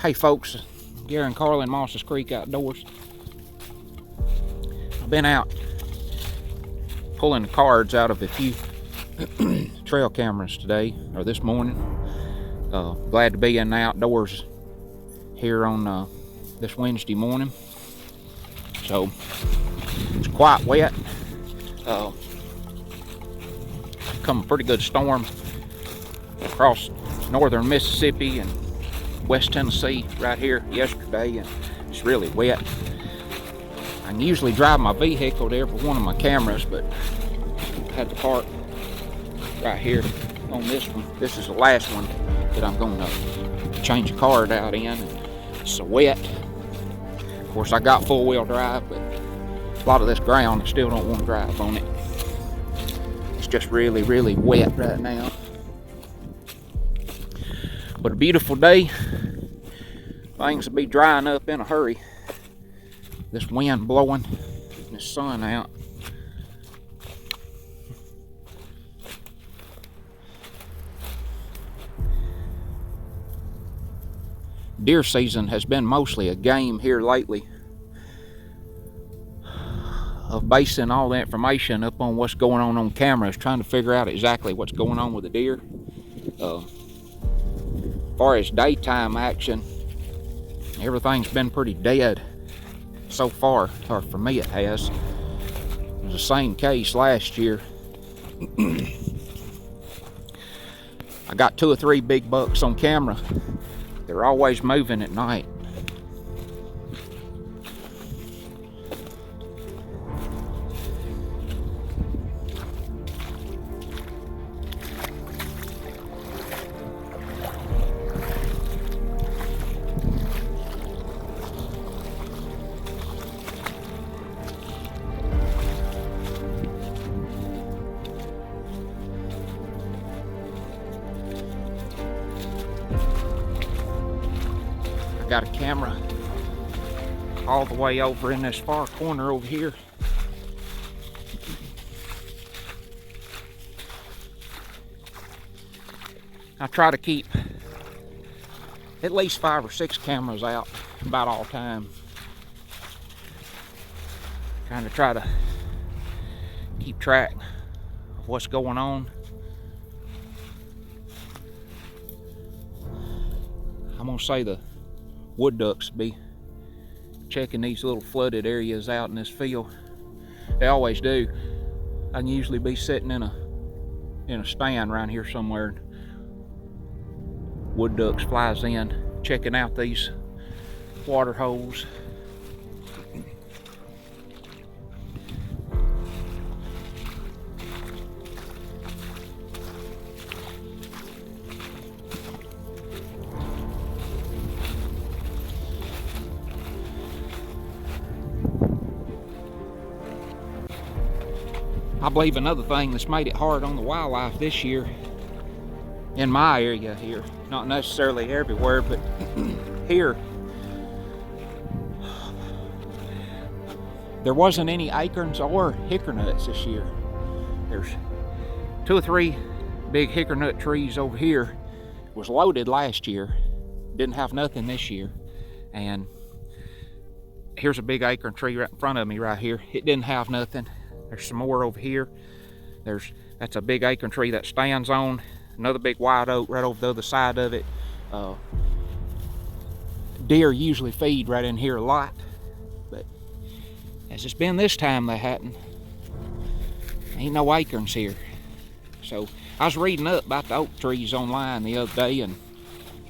Hey folks, Gary and Carlin, Mosses Creek Outdoors. I've been out pulling the cards out of a few trail cameras today, or this morning. Glad to be in the outdoors here on this Wednesday morning. So it's quite wet. Come a pretty good storm across northern Mississippi and West Tennessee right here yesterday, and it's really wet. I can usually drive my vehicle there for one of my cameras, but I had to park right here on this one. This is the last one that I'm going to change the card out in. It's so wet. Of course, I got four-wheel drive, but a lot of this ground I still don't want to drive on it. It's just really, really wet right now. But a beautiful day. Things will be drying up in a hurry. This wind blowing and the sun out. Deer season has been mostly a game here lately of basing all the information up on what's going on cameras, trying to figure out exactly what's going on with the deer. As far as daytime action, everything's been pretty dead so far, or for me it has. It was the same case last year. I got 2 or 3 big bucks on camera. They're always moving at night. Got a camera all the way over in this far corner over here. I try to keep at least 5 or 6 cameras out about all time. Trying to try to keep track of what's going on. I'm gonna say the wood ducks be checking these little flooded areas out in this field. They always do. I can usually be sitting in a stand around here somewhere. Wood ducks flies in, checking out these water holes. I believe another thing that's made it hard on the wildlife this year in my area here, not necessarily everywhere, but here, there wasn't any acorns or hickory nuts this year. There's 2 or 3 big hickory nut trees over here. It was loaded last year, didn't have nothing this year. And here's a big acorn tree right in front of me right here. It didn't have nothing. There's some more over here. That's a big acorn tree that stands on. Another big white oak right over the other side of it. Deer usually feed right in here a lot, but as it's been this time, they hadn't. Ain't no acorns here. So I was reading up about the oak trees online the other day, and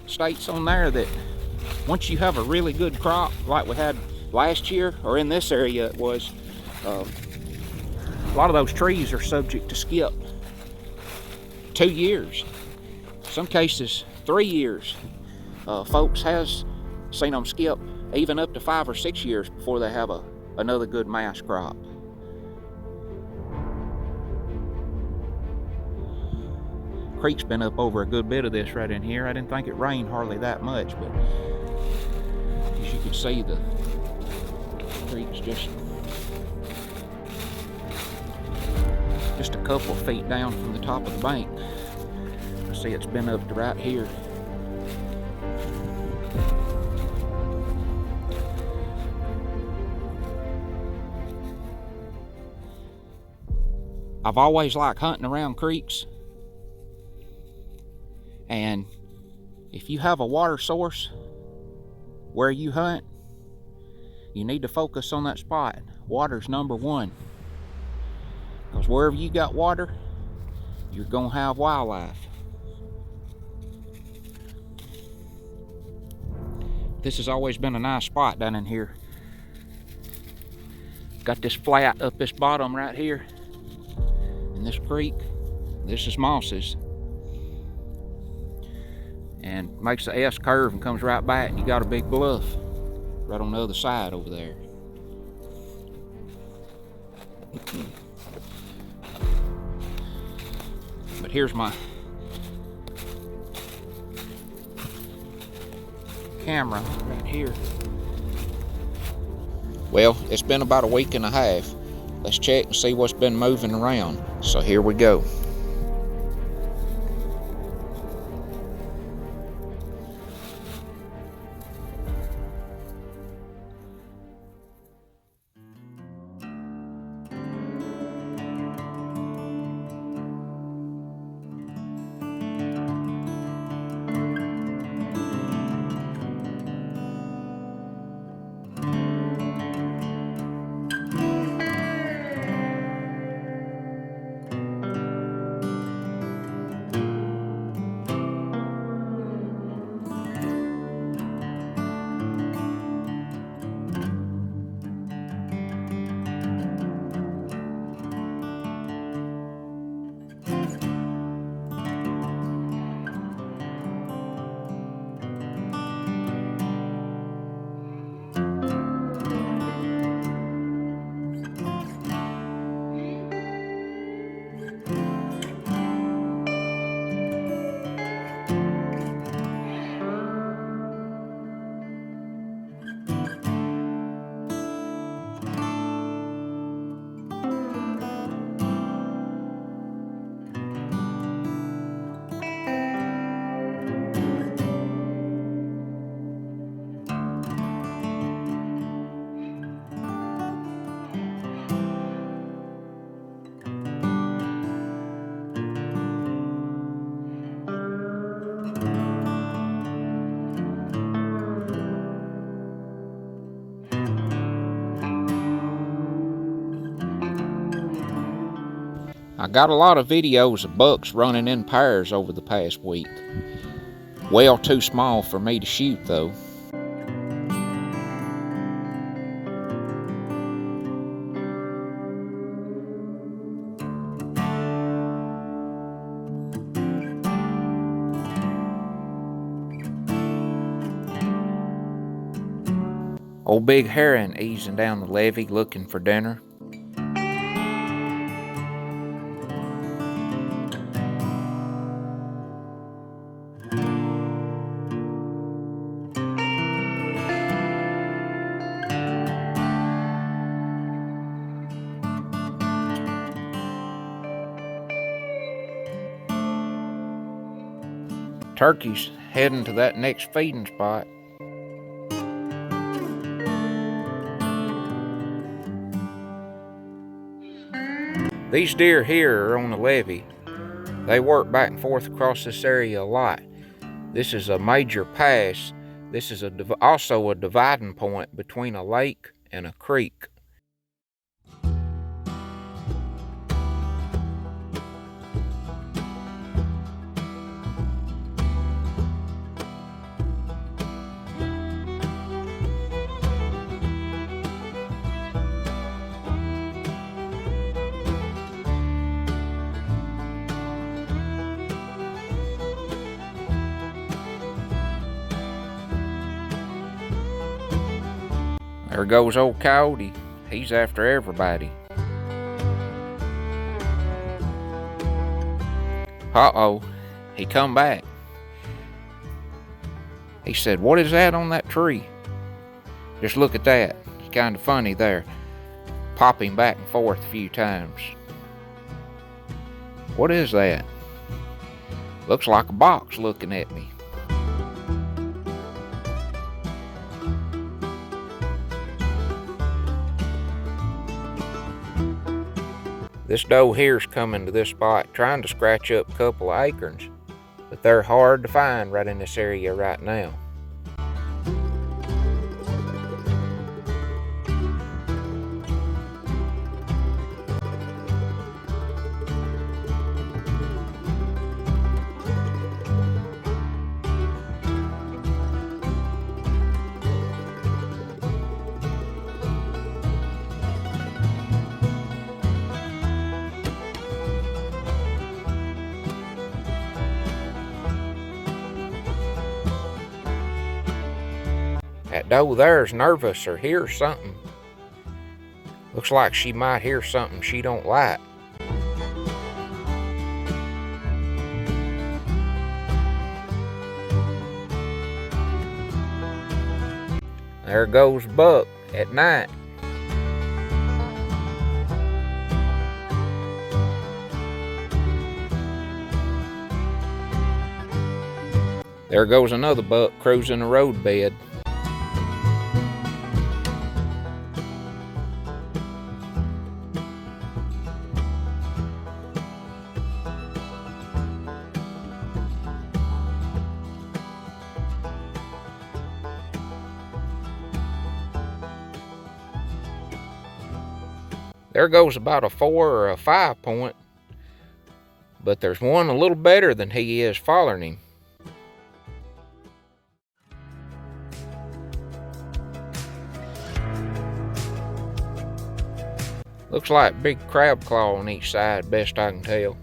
it states on there that once you have a really good crop like we had last year, or in this area it was, a lot of those trees are subject to skip 2 years, some cases 3 years. Folks has seen them skip even up to 5 or 6 years before they have another good mass crop. Creek's been up over a good bit of this right in here. I didn't think it rained hardly that much, but as you can see, the creek's just a couple of feet down from the top of the bank. I see it's been up to right here. I've always liked hunting around creeks, and if you have a water source where you hunt, you need to focus on that spot. Water's number one, because wherever you got water, you're gonna have wildlife. This has always been a nice spot down in here. Got this flat up this bottom right here, and this creek, this is Moss's, and makes the S curve and comes right back, and you got a big bluff right on the other side over there. But here's my camera right here. Well, it's been about a week and a half. Let's check and see what's been moving around. So here we go. I got a lot of videos of bucks running in pairs over the past week. Well, too small for me to shoot though. Old Big Heron easing down the levee looking for dinner. Turkey's heading to that next feeding spot. These deer here are on the levee. They work back and forth across this area a lot. This is a major pass. This is also a dividing point between a lake and a creek. There goes old Coyote. He's after everybody. Uh-oh, he come back. He said, "What is that on that tree?" Just look at that. It's kind of funny there. Popping back and forth a few times. What is that? Looks like a box looking at me. This doe here's coming to this spot trying to scratch up a couple of acorns, but they're hard to find right in this area right now. That doe there's nervous or hears something. Looks like she might hear something she don't like. There goes Buck at night. There goes another buck cruising the roadbed. There goes about a 4 or a 5 point, but there's one a little better than he is following him. Looks like big crab claw on each side, best I can tell.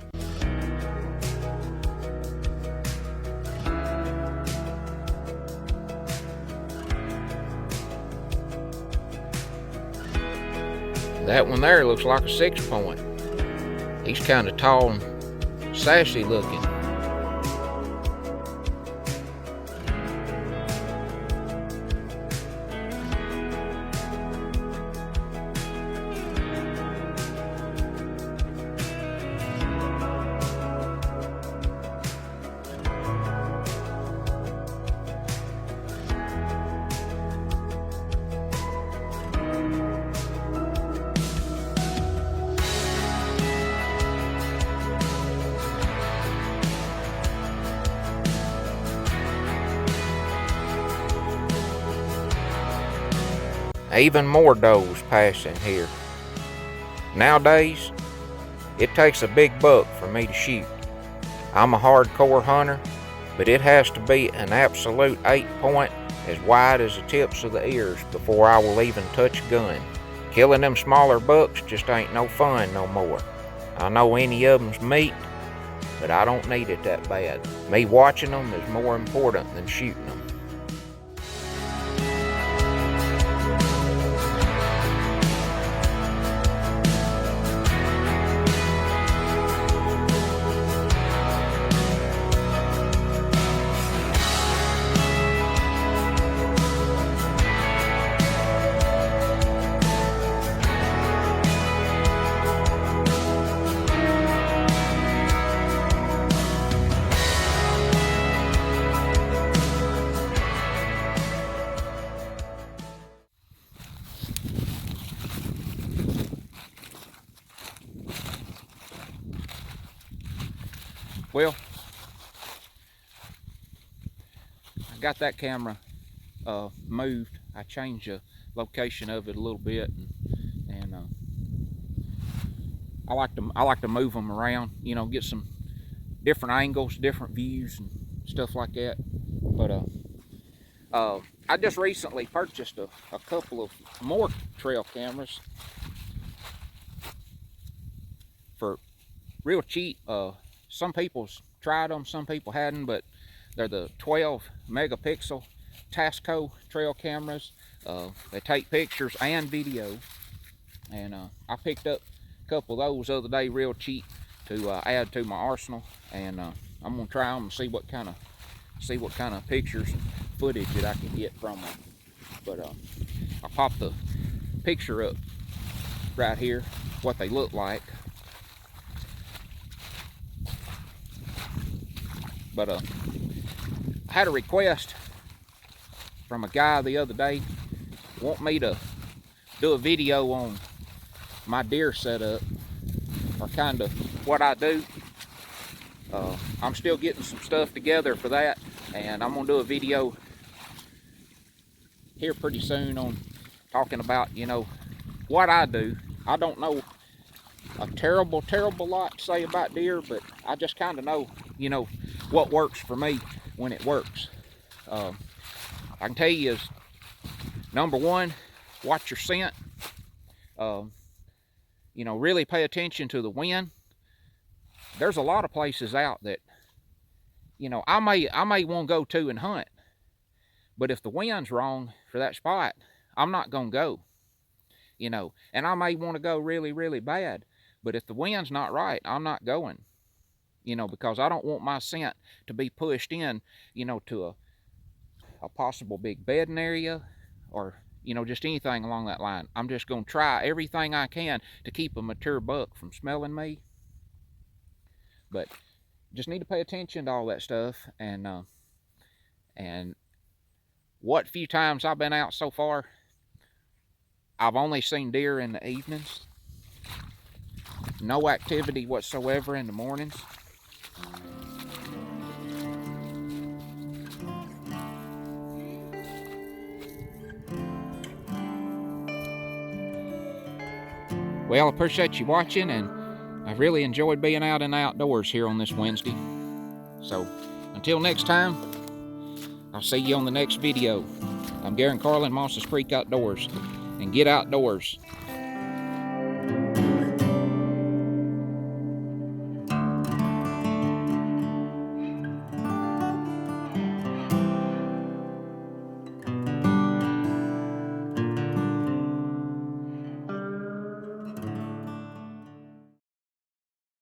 That one there looks like a 6 point. He's kind of tall and sassy looking. Even more does passing here. Nowadays, it takes a big buck for me to shoot. I'm a hardcore hunter, but it has to be an absolute 8 point as wide as the tips of the ears before I will even touch a gun. Killing them smaller bucks just ain't no fun no more. I know any of them's meat, but I don't need it that bad. Me watching them is more important than shooting them. Well, I got that camera moved. I changed the location of it a little bit, and I like to move them around. You know, get some different angles, different views, and stuff like that. But I just recently purchased a couple of more trail cameras for real cheap. Some people's tried them, some people hadn't, but they're the 12 megapixel Tasco trail cameras. They take pictures and video, and I picked up a couple of those the other day real cheap to add to my arsenal, and I'm gonna try them and see what kind of pictures and footage that I can get from them. But I'll pop the picture up right here, what they look like. But I had a request from a guy the other day, want me to do a video on my deer setup, are kind of what I do. I'm still getting some stuff together for that, and I'm gonna do a video here pretty soon on talking about, you know, what I do. I don't know a terrible lot to say about deer, but I just kind of know, you know, what works for me when it works. I can tell you is, number one, watch your scent. You know, really pay attention to the wind. There's a lot of places out that, you know, I may want to go to and hunt, but if the wind's wrong for that spot, I'm not gonna go. You know, and I may want to go really bad, but if the wind's not right, I'm not going. You know, because I don't want my scent to be pushed in, you know, to a possible big bedding area, or, you know, just anything along that line. I'm just going to try everything I can to keep a mature buck from smelling me. But just need to pay attention to all that stuff. And what few times I've been out so far, I've only seen deer in the evenings. No activity whatsoever in the mornings. Well, I appreciate you watching, and I've really enjoyed being out in the outdoors here on this Wednesday. So, until next time, I'll see you on the next video. I'm Garen Carlin, Mosses Creek Outdoors, and get outdoors.